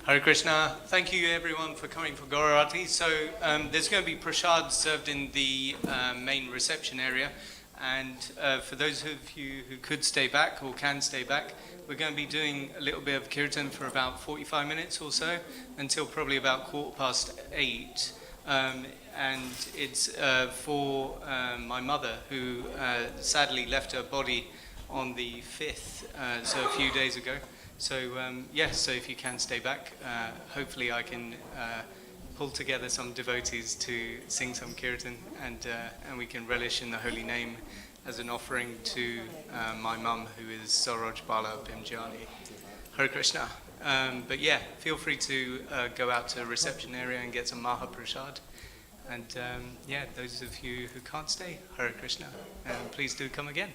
Hare Krishna. Thank you everyone for coming for Gaurarati. So there's going to be prasad served in the main reception area. And for those of you who could stay back or can stay back, we're going to be doing a little bit of kirtan for about 45 minutes or so until probably about 8:15. And it's for my mother who sadly left her body on the 5th, so a few days ago. So so if you can stay back, hopefully I can pull together some devotees to sing some kirtan, and we can relish in the holy name as an offering to my mum, who is Saroj Bala Bhimjani. Hare Krishna. But yeah, feel free to go out to the reception area and get some Mahaprasad. And those of you who can't stay, Hare Krishna, and please do come again.